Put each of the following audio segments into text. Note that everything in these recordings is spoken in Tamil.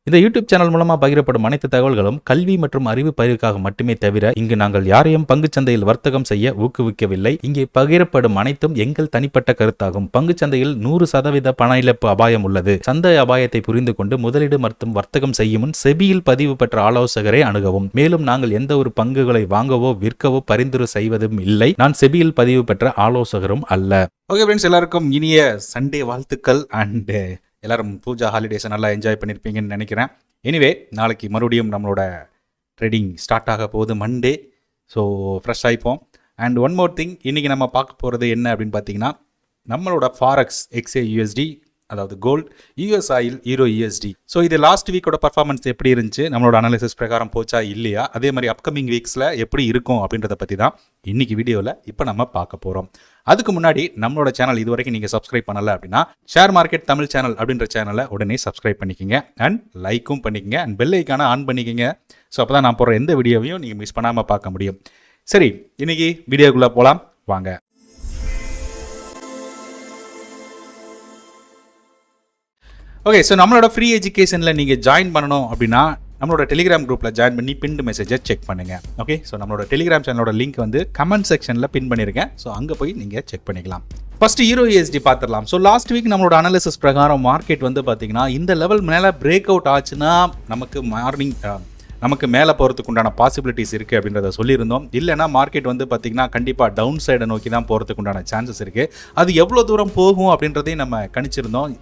இந்த யூடியூப் சேனல் மூலமா பகிரப்படும் அனைத்து தகவல்களும் கல்வி மற்றும் அறிவு பயிர்க்காக மட்டுமே தவிர இங்கு நாங்கள் யாரையும் பங்குச்சந்தையில் வர்த்தகம் செய்ய ஊக்குவிக்கவில்லை. இங்கே பகிரப்படும் அனைத்தும் எங்கள் தனிப்பட்ட கருத்தாகும். பங்குச்சந்தையில் 100% பண இழப்பு அபாயம் உள்ளது. சந்தை அபாயத்தை புரிந்து கொண்டு முதலீடு மற்றும் வர்த்தகம் செய்யும் முன் செபியில் பதிவு பெற்ற ஆலோசகரை அணுகவும். மேலும் நாங்கள் எந்த ஒரு பங்குகளை வாங்கவோ விற்கவோ பரிந்துரை செய்வதும் இல்லை. நான் செபியில் பதிவு பெற்ற ஆலோசகரும் அல்ல. ஓகே ஃப்ரெண்ட்ஸ், எல்லாருக்கும் இனிய சண்டே வாழ்த்துக்கள். அண்ட் எல்லாரும் பூஜா ஹாலிடேஸை நல்லா என்ஜாய் பண்ணியிருப்பீங்கன்னு நினைக்கிறேன். எனிவே, நாளைக்கு மறுபடியும் நம்மளோட ட்ரேடிங் ஸ்டார்ட் ஆக போகுது, மண்டே. ஸோ ஃப்ரெஷ் ஆகிப்போம். அண்ட் ஒன் மோர் திங், இன்றைக்கி நம்ம பார்க்க போகிறது என்ன அப்படின்னு பார்த்தீங்கன்னா, நம்மளோட ஃபாரெக்ஸ் XAUSD, அதாவது gold, US oil, EURUSD. So இது லாஸ்ட் வீக்கோட பர்ஃபார்மன்ஸ் எப்படி இருந்துச்சு, நம்மளோட அனாலிசிஸ் பிரகாரம் போச்சா இல்லையா, அதே மாதிரி அப்கமிங் வீக்ஸில் எப்படி இருக்கும் அப்படின்றத பற்றி தான் இன்றைக்கி வீடியோவில் இப்போ நம்ம பார்க்க போகிறோம். அதுக்கு முன்னாடி நம்மளோட சேனல் இது வரைக்கும் நீங்கள் சப்ஸ்கிரைப் பண்ணலை அப்படின்னா ஷேர் மார்க்கெட் தமிழ் சேனல் அப்படின்ற சேனலை உடனே சப்ஸ்கிரைப் பண்ணிக்கோங்க. அண்ட் லைக்கும் பண்ணிக்கோங்க. அண்ட் பெல் ஐக்கான ஆன் பண்ணிக்கோங்க. ஸோ அப்போ தான் நான் போடுற எந்த வீடியோவையும் நீங்கள் மிஸ் பண்ணாமல் பார்க்க முடியும். சரி, இன்றைக்கி வீடியோக்குள்ளே போகலாம் வாங்க. ஓகே, ஸோ நம்மளோட ஃப்ரீ எஜுகேஷனில் நீங்கள் ஜாயின் பண்ணணும் அப்படின்னா நம்மளோட டெலிகிராம் குரூப்பில் ஜாயின் பண்ணி பின்டு மெசேஜை செக் பண்ணுங்கள். ஓகே, ஸோ நம்மளோட டெலிகிராம் சேனலோட லிங்க் வந்து கமெண்ட் செக்ஷனில் பின் பண்ணியிருக்கேன். ஸோ அங்கே போய் நீங்கள் செக் பண்ணிக்கலாம். ஃபஸ்ட்டு EURUSD பார்த்துடலாம். ஸோ லாஸ்ட் வீக் நம்மளோட அனாலிசிஸ் பிரகாரம் மார்க்கெட் வந்து பார்த்திங்கன்னா இந்த லெவல் மேலே பிரேக் அவுட் ஆச்சுன்னா நமக்கு மேலே போகிறதுக்கு உண்டான பாசிபிலிட்டிஸ் இருக்குது அப்படின்றத சொல்லியிருந்தோம். இல்லைனா மார்க்கெட் வந்து பார்த்திங்கன்னா கண்டிப்பாக டவுன் சைடை நோக்கி தான் போகிறதுக்கு உண்டான சான்சஸ் இருக்குது. அது எவ்வளோ தூரம் போகும் அப்படின்றதையும் நம்ம கணிச்சிருந்தோம்.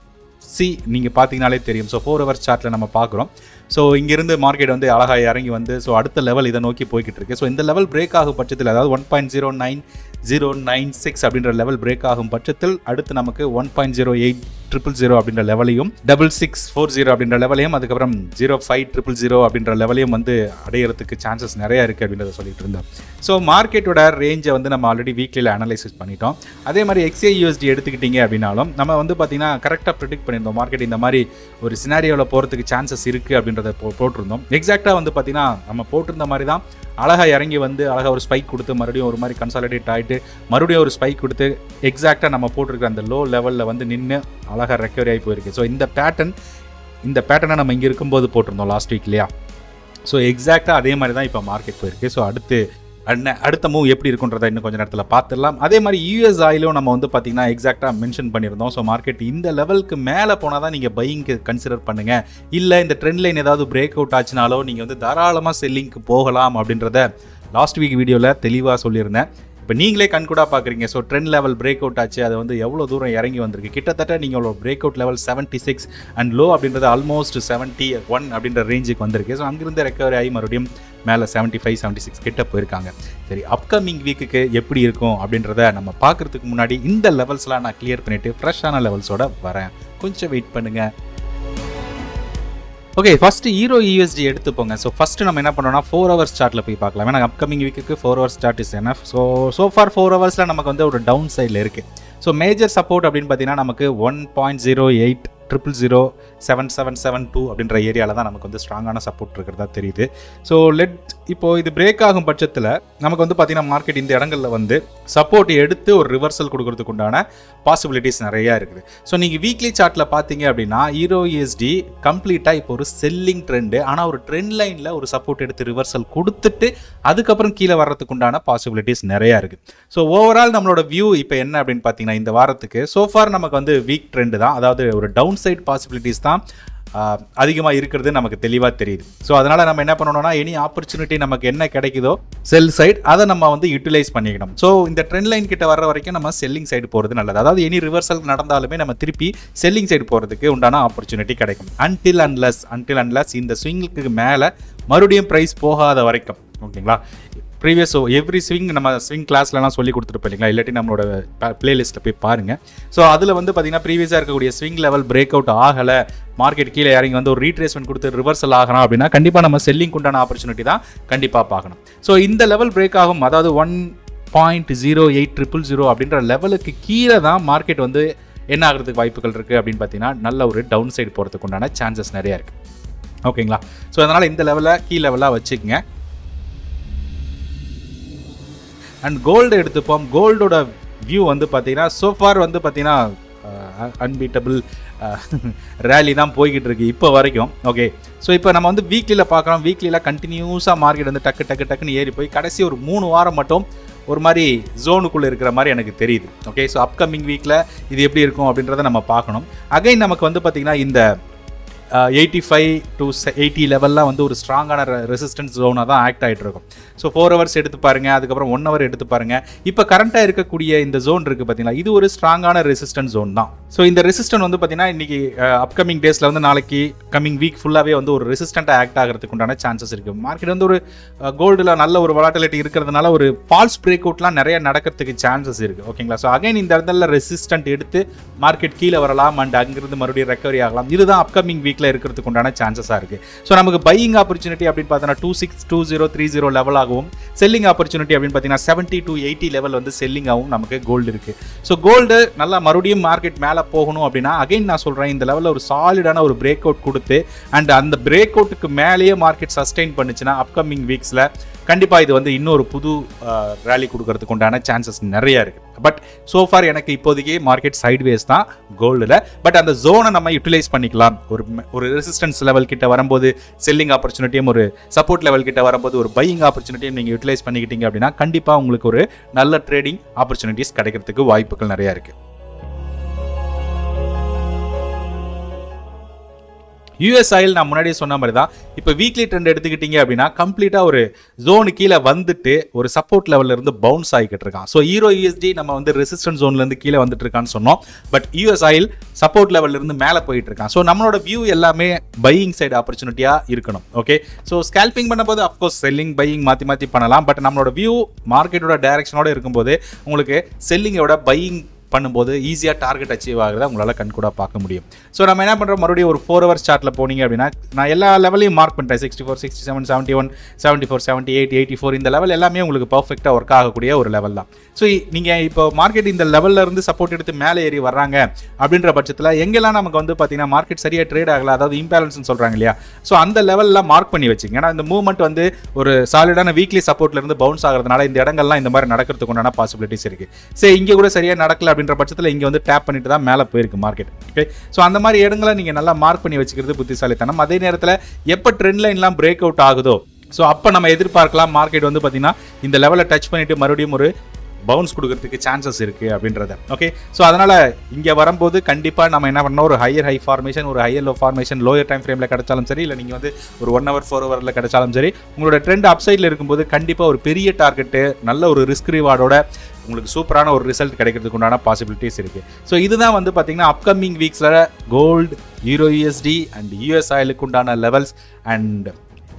நீங்கள் பார்த்தீங்கனாலே தெரியும். ஸோ 4 hours சார்ட்டில் நம்ம பார்க்குறோம். ஸோ இங்கேருந்து மார்க்கெட் வந்து அழகாக இறங்கி வந்து ஸோ அடுத்த லெவல் இதை நோக்கி போய்கிட்டு இருக்கு. ஸோ இந்த லெவல் பிரேக் ஆகும் பட்சத்தில், அதாவது 1.09096 அப்படின்ற லெவல் பிரேக் ஆகும் பட்சத்தில் அடுத்து நமக்கு 1.08000 அப்படின்ற லெவலையும் 6640 அப்படின்ற லெவலையும் அதுக்கப்புறம் 05000 அப்படின்ற லெவலையும் வந்து அடையிறதுக்கு சான்சஸ் நிறையா இருக்குது அப்படின்றத சொல்லிட்டு இருந்தோம். ஸோ மார்க்கெட்டோட ரேஞ்சை வந்து நம்ம ஆல்ரெடி வீக்லியில் அனலைசிஸ் பண்ணிட்டோம். அதே மாதிரி XAUSD எடுத்துக்கிட்டீங்க அப்படின்னாலும் நம்ம வந்து பார்த்திங்கன்னா கரெக்டாக ப்ரிடிக்ட் பண்ணியிருந்தோம். மார்க்கெட் இந்த மாதிரி ஒரு சினாரியோவில் போகிறதுக்கு சான்சஸ் இருக்குது அப்படின்றத போட்டிருந்தோம். எக்ஸாக்டாக வந்து பார்த்திங்கன்னா நம்ம போட்டிருந்த மாதிரி தான் அழகாக இறங்கி வந்து அழகாக ஒரு ஸ்பைக் கொடுத்து மறுபடியும் ஒரு மாதிரி கன்சாலிடேட் ஆகிட்டு மறுபடியும் ஒரு ஸ்பைக் கொடுத்து எக்ஸாக்டாக நம்ம போட்டிருக்கிற அந்த லோ லெவலில் வந்து நின்று அழகாக ரெக்கவரி ஆகி போயிருக்கு. ஸோ இந்த பேட்டர்னை நம்ம இங்கே இருக்கும்போது போட்டிருந்தோம் லாஸ்ட் வீக் இல்லையா. ஸோ எக்ஸாக்டாக அதே மாதிரி தான் இப்போ மார்க்கெட் போயிருக்கு. ஸோ அடுத்த மூவ் எப்படி இருக்குன்றதை இன்னும் கொஞ்சம் நேரத்தில் பார்த்துடலாம். அதே மாதிரி US ஆயிலும் நம்ம வந்து பார்த்திங்கன்னா எக்ஸாக்டாக மென்ஷன் பண்ணியிருந்தோம். ஸோ மார்க்கெட் இந்த லெவலுக்கு மேலே போனால் தான் நீங்கள் பையிங்க்கு கன்சிடர் பண்ணுங்கள். இல்லை இந்த ட்ரெண்ட் லைன் ஏதாவது பிரேக் அவுட் ஆச்சுனாலோ நீங்கள் வந்து தாராளமாக செல்லிங்க்கு போகலாம் அப்படின்றத லாஸ்ட் வீக் வீடியோவில் தெளிவாக சொல்லியிருந்தேன். இப்போ நீங்களே கண்கூடாக பார்க்குறீங்க. So trend level break out ஆச்சு. அது வந்து எவ்வளோ தூரம் இறங்கி வந்திருக்கு. கிட்டத்தட்ட நீங்கள் break out level 76 and low அப்படின்றது ஆல்மோஸ்ட் 71 அப்படின்ற ரேஞ்சுக்கு வந்திருக்கு. ஸோ அங்கிருந்து ரெக்கவரி ஆகி மறுபடியும் மேலே 75 76 கிட்ட போயிருக்காங்க. சரி, அப்கமிங் வீக்குக்கு எப்படி இருக்கும் அப்படின்றத நம்ம பார்க்குறதுக்கு முன்னாடி இந்த லெவல்ஸ்லாம் நான் கிளியர் பண்ணிவிட்டு ஃப்ரெஷ்ஷான லெவல்ஸோட வரேன். கொஞ்சம் வெயிட் பண்ணுங்கள். ஓகே, ஃபஸ்ட்டு EURUSD எடுத்துப்போங்க. ஸோ ஃபஸ்ட்டு நம்ம என்ன பண்ணோம்னா 4 hours சார்ட்டில் போய் பார்க்கலாம். ஏன்னா அப்கமிங் வீக்குக்கு 4 hours chart is enough. So for 4 hours நமக்கு வந்து ஒரு டவுன் சைடில் இருக்குது. ஸோ மேஜர் சப்போர்ட் அப்படின்னு பார்த்தீங்கன்னா நமக்கு 1.080007772 அப்படின்ற ஏரியாவில் தான் நமக்கு வந்து ஸ்ட்ராங்கான சப்போர்ட் இருக்கிறதா தெரியுது. ஸோ இப்போது இது பிரேக் ஆகும் பட்சத்தில் நமக்கு வந்து பார்த்திங்கன்னா மார்க்கெட் இந்த இடங்களில் வந்து சப்போர்ட் எடுத்து ஒரு ரிவர்சல் கொடுக்கறதுக்கு உண்டான பாசிபிலிட்டிஸ் நிறையா இருக்குது. ஸோ நீங்கள் வீக்லி சார்ட்டில் பார்த்தீங்க அப்படின்னா EURUSD கம்ப்ளீட்டாக இப்போ ஒரு செல்லிங் ட்ரெண்டு, ஆனால் ஒரு ட்ரெண்ட் லைனில் ஒரு சப்போர்ட் எடுத்து ரிவர்சல் கொடுத்துட்டு அதுக்கப்புறம் கீழே வர்றதுக்கு உண்டான பாசிபிலிட்டிஸ் நிறையா இருக்குது. ஸோ ஓவரால் நம்மளோட வியூ இப்போ என்ன அப்படின்னு பார்த்தீங்கன்னா இந்த வாரத்துக்கு சோஃபார் நமக்கு வந்து வீக் ட்ரெண்டு தான், அதாவது ஒரு டவுன் சைட் பாசிபிலிட்டிஸ் தான் அதிகமாக இருக்கிறது நமக்கு தெளிவாக தெரியுது. ஸோ அதனால் நம்ம என்ன பண்ணணும்னா எனி ஆப்பர்ச்சுனிட்டி நமக்கு என்ன கிடைக்குதோ செல் சைடு அதை நம்ம வந்து யூட்டிலைஸ் பண்ணிக்கணும். ஸோ இந்த ட்ரெண்ட் லைன் கிட்ட வர்ற வரைக்கும் நம்ம செல்லிங் சைடு போகிறது நல்லது. அதாவது எனி ரிவர்சல் நடந்தாலுமே நம்ம திருப்பி செல்லிங் சைடு போகிறதுக்கு உண்டான ஆப்பர்ச்சுனிட்டி கிடைக்கும். அன்டில் அன்லஸ் இந்த ஸ்விங்குக்கு மேலே மறுபடியும் ப்ரைஸ் போகாத வரைக்கும். ஓகேங்களா? ப்ரீவியஸ் எவ்ரி நம்ம ஸ்விங் கிளாஸ்லாம் சொல்லி கொடுத்துருப்போம் இல்லைங்களா, இல்லாட்டி நம்மளோட பிளேலிஸ்ட்டில் போய் பாருங்கள். ஸோ அதில் வந்து பார்த்திங்கன்னா ப்ரீவியஸாக இருக்கக்கூடிய ஸ்விங் லெவல் பிரேக் அவுட் ஆகலை, மார்க்கெட் கீழே இறங்கி வந்து ஒரு ரீட்ரேஸ்மெண்ட் கொடுத்து ரிவர்சல் ஆகணும் அப்படின்னா கண்டிப்பாக நம்ம செல்லிங் உண்டான ஆப்பர்ச்சுனிட்டி தான் கண்டிப்பாக பார்க்கணும். ஸோ இந்த லெவல் பிரேக் ஆகும், அதாவது 1.08000 அப்படின்ற லெவலுக்கு கீழே தான் மார்க்கெட் வந்து என்ன ஆகிறதுக்கு வாய்ப்புகள் இருக்குது அப்படின்னு பார்த்தீங்கன்னா நல்ல ஒரு டவுன் சைடு போகிறதுக்கு உண்டான சான்சஸ் நிறையா இருக்குது. ஓகேங்களா? ஸோ அதனால் இந்த லெவலை கீ லெவலாக வச்சுக்கோங்க. அண்ட் கோல்டு எடுத்துப்போம். கோல்டோட வியூ வந்து பார்த்தீங்கன்னா சோஃபார் வந்து பார்த்தீங்கன்னா அன்பீட்டபிள் ரேலி தான் போய்கிட்டு இருக்கு இப்போ வரைக்கும். ஓகே, ஸோ இப்போ நம்ம வந்து வீக்லியில் பார்க்குறோம். வீக்லியில் கண்டினியூஸாக மார்க்கெட் வந்து டக்குன்னு ஏறி போய் கடைசி ஒரு 3 வாரம் மட்டும் ஒரு மாதிரி ஜோனுக்குள்ளே இருக்கிற மாதிரி எனக்கு தெரியுது. ஓகே, ஸோ அப்கமிங் வீக்கில் இது எப்படி இருக்கும் அப்படின்றத நம்ம பார்க்கணும். அகைன் நமக்கு வந்து பார்த்திங்கன்னா இந்த 85 to 80 லெவல்லாம் வந்து ஒரு ஸ்ட்ராங்கான ரெசிஸ்டன்ஸ் ஜோனாக தான் ஆக்ட் ஆகிட்டு இருக்கும். ஸோ 4 ஹவர்ஸ் எடுத்து பாருங்கள், அதுக்கப்புறம் 1 ஹவர் எடுத்து பாருங்கள். இப்போ கரண்ட்டாக இருக்கக்கூடிய இந்த ஜோன் இருக்குது பார்த்தீங்களா, இது ஒரு ஸ்ட்ராங்கான ரெசிஸ்டன்ஸ் ஜோன் தான். ஸோ இந்த ரெசிஸ்டன்ட் வந்து பார்த்தீங்கன்னா இன்றைக்கி அப்கமிங் டேஸில் வந்து நாளைக்கு கமிங் வீக் ஃபுல்லாகவே வந்து ஒரு ரெசிஸ்டண்ட்டாக ஆக்ட் ஆகிறதுக்கு உண்டான சான்சஸ் இருக்குது. மார்க்கெட் வந்து ஒரு கோல்டில் நல்ல ஒரு வாலட்டிலிட்டி இருக்கிறதுனால ஒரு ஃபால்ஸ் பிரேக் அவுட்லாம் நிறைய நடக்கிறதுக்கு சான்சஸ் இருக்குது. ஓகேங்களா, ஸோ அகைன் இந்த இடத்துல ரெசிஸ்டன்ட் எடுத்து மார்க்கெட் கீழே வரலாம் அண்ட் அங்கிருந்து மறுபடியும் ரெக்கவரி ஆகலாம். இதுதான் அப்கமிங் வீக்கில் இருக்கிறதுக்கு உண்டான சான்சஸாக இருக்குது. ஸோ நமக்கு பையிங் ஆப்பர்ச்சுனிட்டி அப்படின்னு பார்த்தீங்கன்னா 262030 லெவல் ஆகும். செல்லிங் ஆப்பர்ச்சுனிட்டி அப்படின்னு பார்த்தீங்கன்னா 70 to 80 லெவல் வந்து செல்லிங் ஆகும் நமக்கு கோல்டு இருக்குது. ஸோ கோல்டு நல்லா மறுபடியும் மார்க்கெட் மேலே போகணும் அப்படின்னா அகைன் நான் சொல்கிறேன், இந்த லெவலில் ஒரு சாலிடான ஒரு பிரேக் அவுட் கொடுத்து அண்ட் அந்த பிரேக் அவுட்டுக்கு மேலேயே மார்க்கெட் சஸ்டெயின் பண்ணுச்சுன்னா அப்கமிங் வீக்ஸில் கண்டிப்பாக இது வந்து இன்னொரு புது ரேலி கொடுக்கறதுக்கு உண்டான சான்சஸ் நிறையா இருக்குது. பட் சோஃபார் எனக்கு இப்போதைக்கு மார்க்கெட் சைட்வேஸ் தான் கோல்டில். பட் அந்த ஜோனை நம்ம யூட்டிலைஸ் பண்ணிக்கலாம். ஒரு ரெசிஸ்டன்ஸ் லெவல் கிட்ட வரும்போது செல்லிங் ஆப்பர்ச்சுனிட்டியும், ஒரு சப்போர்ட் லெவல் கிட்ட வரும்போது ஒரு பையிங் ஆப்பர்ச்சுனிட்டியும் நீங்கள் யூட்டிலைஸ் பண்ணிக்கிட்டீங்க அப்படின்னா கண்டிப்பாக உங்களுக்கு ஒரு நல்ல ட்ரேடிங் ஆப்பர்ச்சுனிட்டிஸ் கிடைக்கிறதுக்கு வாய்ப்புகள் நிறையா இருக்குது. யூஎஸ் ஆயில் நான் முன்னாடியே சொன்ன மாதிரி தான். இப்போ வீக்லி ட்ரெண்ட் எடுத்துக்கிட்டீங்க அப்படின்னா கம்ப்ளீட்டாக ஒரு ஜோனு கீழே வந்துட்டு ஒரு சப்போர்ட் லெவலில் இருந்து பவுன்ஸ் ஆகிக்கிட்டு இருக்கான். ஸோ ஈரோ யூஎஸ்டி நம்ம வந்து ரெசிஸ்டன்ஸ் ஜோன்லேருந்து கீழே வந்துட்டு இருக்கான்னு சொன்னோம். பட் யூஎஸ் ஆயில் சப்போர்ட் லெவலில் இருந்து மேலே போயிட்டு இருக்கான். ஸோ நம்மளோட வியூ எல்லாமே பையிங் சைடு ஆப்பர்ச்சுனிட்டியாக இருக்கணும். ஓகே, ஸோ ஸ்கேல்பிங் பண்ணும்போது அஃப்கோர்ஸ் செல்லிங் பையிங் மாற்றி பண்ணலாம். பட் நம்மளோட வியூ மார்க்கெட்டோட டைரக்ஷனோட இருக்கும்போது உங்களுக்கு செல்லிங்கோட பையிங் பண்ணும்போது ஈஸியாக டார்கெட் அச்சீவ் ஆகிறத உங்களால் கண்கூட பார்க்க முடியும். ஸோ நம்ம என்ன பண்ணுறோம், மறுபடியும் ஒரு 4 ஹவர்ஸ் சார்ட்டில் போனீங்க அப்படின்னா நான் எல்லா லெவலையும் மார்க் பண்ணிட்டேன். 64, 67, 71, 74, 78, 84 இந்த லெவல் எல்லாமே உங்களுக்கு பர்ஃபெக்டாக ஒர்க் ஆகக்கூடிய ஒரு லெவல் தான். ஸோ நீங்கள் இப்போ மார்க்கெட் இந்த லெவலில் இருந்து சப்போர்ட் எடுத்து மேலே ஏறி வர்றாங்க அப்படின்ற பட்சத்தில் எங்கெல்லாம் நமக்கு வந்து பார்த்தீங்கன்னா மார்க்கெட் சரியாக ட்ரேட் ஆகலை, அதாவது இம்பேலன்ஸ்னு சொல்கிறாங்க இல்லையா, ஸோ அந்த லெவலில் மார்க் பண்ணி வச்சுங்க. ஏன்னா இந்த மூவ்மெண்ட் வந்து ஒரு சாலிடான வீக்லி சப்போர்ட்லேருந்து பவுன்ஸ் ஆகிறதுனால இந்த இடங்கள்லாம் இந்த மாதிரி நடக்கிறதுக்கு உண்டான பாசிபிலிட்டிஸ் இருக்குது. சரி, இங்கே கூட சரியாக நடக்கல அப்படின்ற பட்சத்தில் இங்கே வந்து டேப் பண்ணிட்டு தான் மேலே போயிருக்கு மார்க்கெட். ஓகே, ஸோ அந்த மாதிரி இடங்களை நீங்கள் நல்லா மார்க் பண்ணி வச்சுக்கிறது புத்திசாலித்தனம். அதே நேரத்தில் எப்போ ட்ரெண்ட் லைன்லாம் பிரேக் அவுட் ஆகுதோ ஸோ அப்போ நம்ம எதிர்பார்க்கலாம் மார்க்கெட் வந்து பார்த்தீங்கன்னா இந்த லெவலை டச் பண்ணிட்டு மறுபடியும் ஒரு பவுன்ஸ் கொடுக்கறதுக்கு சான்சஸ் இருக்குது அப்படின்றத. ஓகே, ஸோ அதனால் இங்கே வரும்போது கண்டிப்பாக நம்ம என்ன பண்ணோம், ஒரு ஹையர் ஹை ஃபார்மேஷன், ஒரு higher low formation lower time ஃப்ரேமில் கிடைச்சாலும் சரி, இல்லை நீங்கள் வந்து ஒரு 1 ஹவர் 4 ஹவரில் கிடைச்சாலும் சரி, உங்களோட ட்ரெண்ட் அப்சைடில் இருக்கும்போது கண்டிப்பாக ஒரு பெரிய டார்கெட்டு நல்ல ஒரு ரிஸ்க் ரிவார்டோட உங்களுக்கு சூப்பரான ஒரு ரிசல்ட் கிடைக்கிறதுக்கு உண்டான பாசிபிலிட்டிஸ் இருக்குது. ஸோ இதுதான் வந்து பார்த்தீங்கன்னா அப்கமிங் வீக்ஸில் gold, euro USD and US ஆயிலுக்கு உண்டான லெவல்ஸ். அண்ட்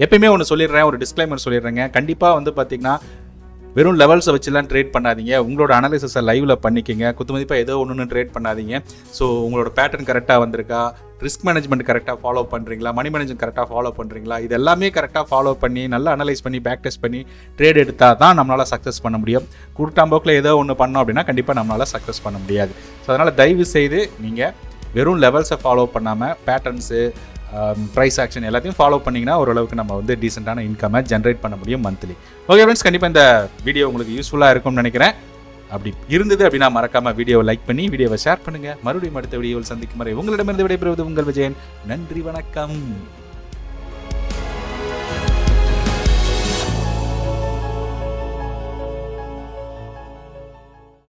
எப்பயுமே ஒன்று சொல்லிடுறேன், ஒரு டிஸ்க்ளைமர் சொல்லிடுறேங்க, கண்டிப்பாக வந்து பார்த்தீங்கன்னா வெறும் லெவல்ஸை வச்சுலாம் ட்ரேட் பண்ணாதீங்க. உங்களோட அனாலிசிஸை லைவில் பண்ணிக்கங்க. குத்துமதிப்பாக ஏதோ ஒன்று ட்ரேட் பண்ணாதீங்க. ஸோ உங்களோட பேட்டர்ன் கரெக்டாக வந்திருக்கா, ரிஸ்க் மேனேஜ்மெண்ட் கரெக்டாக ஃபாலோ பண்ணுறீங்களா, மணி மேனேஜ்மெண்ட் கரெக்டாக ஃபாலோ பண்ணுறீங்களா, இது எல்லாமே கரெக்டாக ஃபாலோ பண்ணி நல்லா அனலைஸ் பண்ணி பேக் டெஸ்ட் பண்ணி ட்ரேட் எடுத்தால் தான் நம்மளால் சக்ஸஸ் பண்ண முடியும். குருட்டாம்போக்கில் ஏதோ ஒன்று பண்ணோம் அப்படின்னா கண்டிப்பாக நம்மளால் சக்ஸஸ் பண்ண முடியாது. ஸோ அதனால் தயவு செய்து நீங்கள் வெறும் லெவல்ஸை ஃபாலோ பண்ணாமல் பேட்டர்ன்ஸு, ப்ரைஸ் ஆக்ஷன் எல்லாத்தையும் ஃபாலோ பண்ணிங்கன்னா ஓரளவுக்கு நம்ம வந்து டீசெண்டான இன்கம்மை ஜென்ரேட் பண்ண முடியும் மந்த்லி. ஓகே ஃப்ரெண்ட்ஸ், கண்டிப்பாக இந்த வீடியோ உங்களுக்கு யூஸ்ஃபுல்லாக இருக்கும்னு நினைக்கிறேன். அப்படி இருந்தது அப்படின்னா மறக்காமல் வீடியோவை லைக் பண்ணி வீடியோவை ஷேர் பண்ணுங்கள். மறுபடியும் அடுத்த வீடியோவில் சந்திக்கும் வரை உங்களிடமிருந்து விடைபெறுவது உங்கள் விஜயன். நன்றி, வணக்கம்.